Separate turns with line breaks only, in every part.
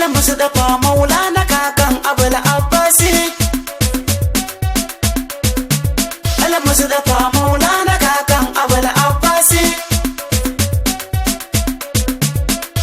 Al-Mustafa Maulana kakan Abul Abbasi. Al-Mustafa Maulana kakan Abul Abbasi.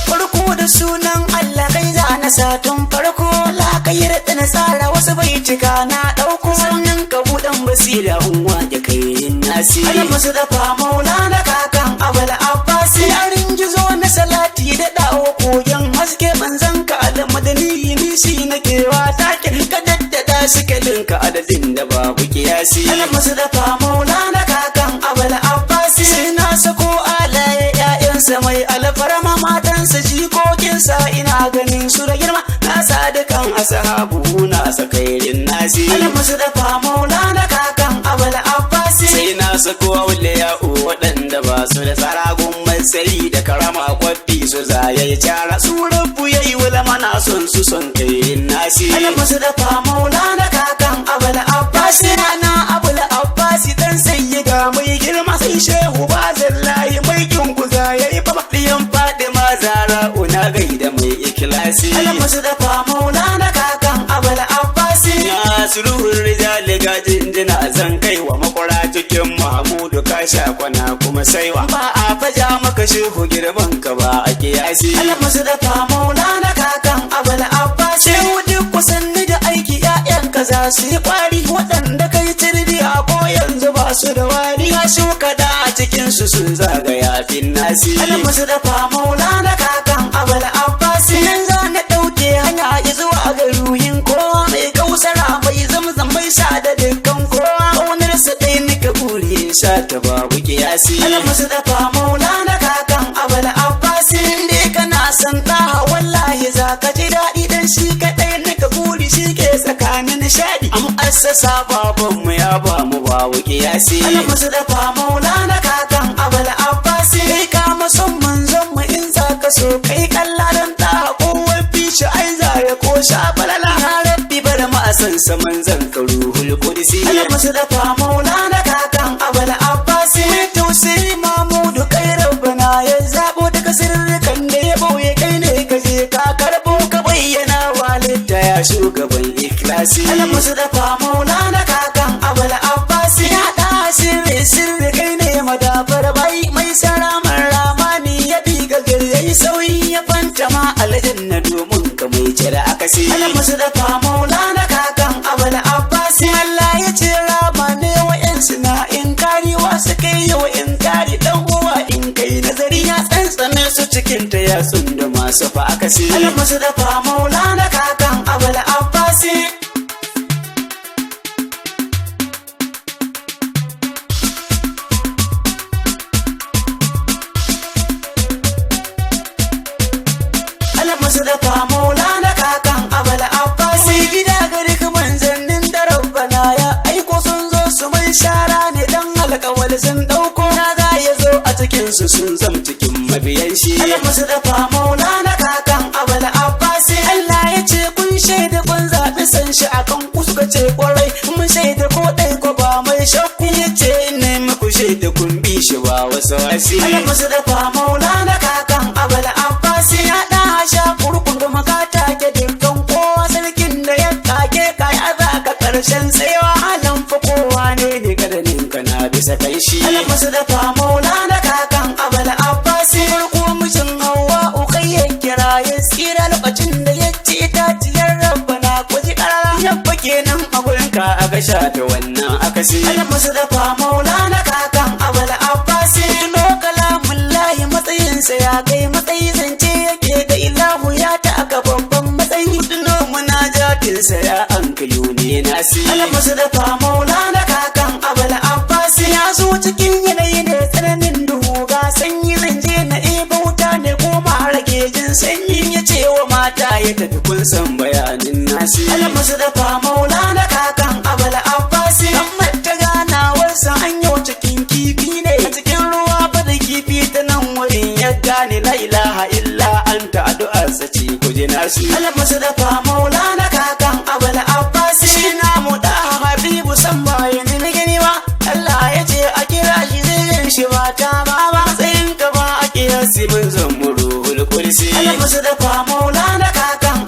Farko da sunan Allah kai zana satun farko, la kai rada na tsara wasu baitika na dauko, sannan ka budan basira unwa da kai nasi. Al-Mustafa Maulana kakan Abul Abbasi. Yarin gizo na salati da dawo koyan haske manzan ka al-madani ni shi nake wa take ka daddada shi kalinka adadin da babu kiyasi. Al-Mustafa Maulana kakan Abul Abbasi. Sai na sako alaye ƴaƴansa mai alfarma, matansa jikokinsa ina ganin su da girma, na sadakan ashabu na sakairin nasi. Al-Mustafa Maulana kakan Abul Abbasi. Sai na sako auliya waɗanda ba su da tsaragun matsayi da karama kwabbi su zayayi cara, su rabu yayi wala mana son su son kai nasi. Al-Mustafa Maulana kakan Abul Abbasi. Rana Abul Abbasi dan sayyida mai girma, sai shehu bazallahi mai kinkuza yayi baba diyan Fatima Zara una gaida mai ikhlasi. Al-Mustafa Maulana kakan Abul Abbasi. Ya sulhur rijal gajin jina zan kai wa makwara cikin Mahmudu ka sha kwana kuma saiwa, ba a faja maka shehu girman ka ba a kiyasi. Al-Mustafa Maulana kakan Abul Abbasi. Shehu duk kusanni da aiki ƴaƴanka za su yi kwari, waɗanda kai tirbiya ko yanzu ba su da wari, ka shuka da a cikin su sun zagaya fin nasi. Al-Mustafa Maulana kakan Abul Abbasi. Yanzu na ɗauke hanya zuwa ga ruhin kowa, mai kausara mai zamzam mai sha da dukkan kowa, ƙaunarsa ɗaya nika buri sha ta babu kiyasi. Al-Mustafa Maulana kakan Abul Abbasi. Inde kana san ta wallahi za ka ji daɗi, dan shi kaɗai nika buri shi ke tsakanin nishaɗi. Am assasa babanmu ya ba mu babu kiyasi. Al-Mustafa Maulana kakan Abul Abbasi. Kai ka mason manzon mu in za ka so kai kalla, don ta kowar fishi ai za ya kosha balala. Ya rabbi bar ma san sa manzon ka ruhul qudsi. Al-Mustafa Maulana kakan Abul Abbasi. Mai tausayi Mahmudu kai rabbana ya zabo daga sirrikan da ya boye, kai ne ka je ka karbo ka bayyana walidda ya shugaban ikhlasi. Al-Mustafa Maulana kakan Abul Abbasi. Ya da sirri kai ne madafar bai, mai saramar ramani ya bi ga yayi sauyi ya fanta ma aljanna domin ka mai jira akasi. Al-Mustafa Maulana kakan Abul Abbasi. Allah ya ce rama ne wa'yansu na inkari, wasu kai yau inkari dan uwa in kai nazari, ya tsantsame su cikin ta ya da masu fa akasi. Al-Mustafa Maulana kakan Abul Abbasi. Al-Mustafa Maulana kakan Abul Abbasi. Mai gida gari manzannin da rabbana ya aiko, sun zo su mai shara ne dan alƙawal sun ɗauko, na za ya zo a cikin su sun zam cikin mabiyan shi. Al-Mustafa Maulana kakan Abul Abbasi. Allah ya ce kun shaida kun zaɓi san shi akan ku, suka ce kwarai mun shaida ko ɗai ko ba mai shakku, ya ce ne muku shaida kun bi shi ba wasu wasi. Al-Mustafa Maulana kakan Abul Abbasi. Ya ɗa sha kurkun ga makata ke dukkan kowa, sarkin da ya kake kaya za ka ƙarshen tsayawa, halin fa kowa ne kadanin ka na bisa kai shi. Al-Mustafa Maulana kakan Abul Abbasi. Farko mijin Hawwa ukai ya kira ya tsira, lokacin da ya ci itaciyar rabbana ko ji ƙarara, yabba kenan a gurin ka aka sha ta wannan akasi. Al-Mustafa Maulana kakan Abul Abbasi. Tuno kalamun layi matsayinsa ya kai matsayi, zance yake da ilahu ya ta aka babban matsayi, tuno munajatinsa ya ankalu ne nasi. Al-Mustafa Maulana kakan Abul Abbasi. Ya zo cikin yanayi ne tsananin duhu ga sanyi, zanje na eba wuta ne ko ma rage jin sanyi, ya ce wa mata ya tafi kun san bayanin nasi. Al-Mustafa Maulana kakan Abul Abbasi. Amma ta ganawarsa an yau cikin kifi ne, a cikin ruwa ba da kifi ta nan wurin ya gane la ilaha illa anta addu'arsa ce ku ji nasi. Al-Mustafa Maulana kakan Abul Abbasi. Shi na mu da Habibu san bayan ni gani ba, Allah ya ce a kira shi zai yin shi ba ta ba tsayin ka ba a kira si mun zan mu ruhul qudsi. Al-Mustafa Maulana kakan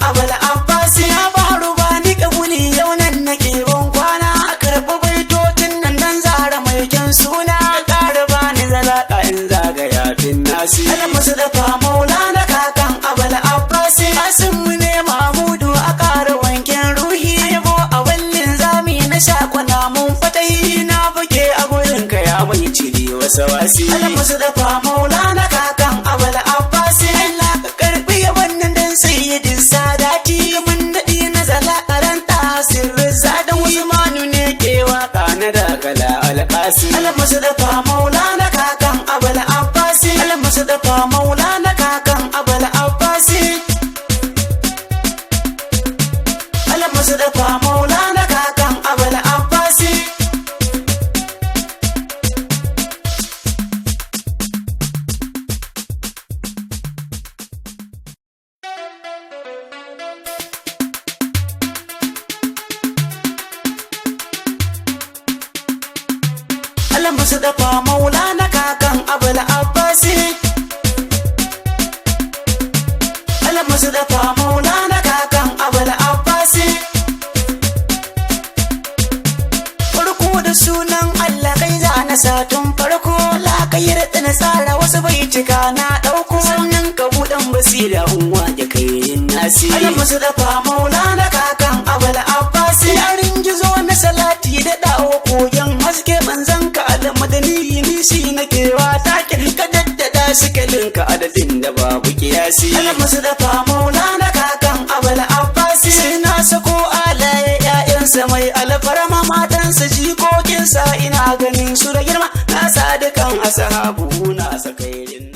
wasa wasi Al-Mustafa Maulana kakan Abul Abbas Allah ka karbi wannan dan sayyidin sadati mun dadi na zala karanta sirrin sadan Usmanu ne ke waka na dakala alqasi Al-Mustafa Maulana kakan Abul Abbas Al-Mustafa Maulana kakan Abul Abbas Al-Mustafa Maulana kakan Abul Abbas Al-Mustafa Maulana kakan Abul Abbas Al-Mustafa Maulana kakan Abul Abbas farko da sunan Allah kai za na satun farko la kai rada na tsara wasu baitika na dauko sannan ka budan basira unwa da kai nasi Al-Mustafa Maulana kakan Abul Abbas yarin gizo na salati da dawo koyan haske manzan ka al-madani ni shi nake wa takin ka daddada shikalin ka adadin da babu kiyasi Al-Mustafa Maulana kakan Abul Abbas sai na sako alaye ƴaƴansa mai alfarma matansa jikokinsa ina ganin su da girma na sadakan ashabu na sakairin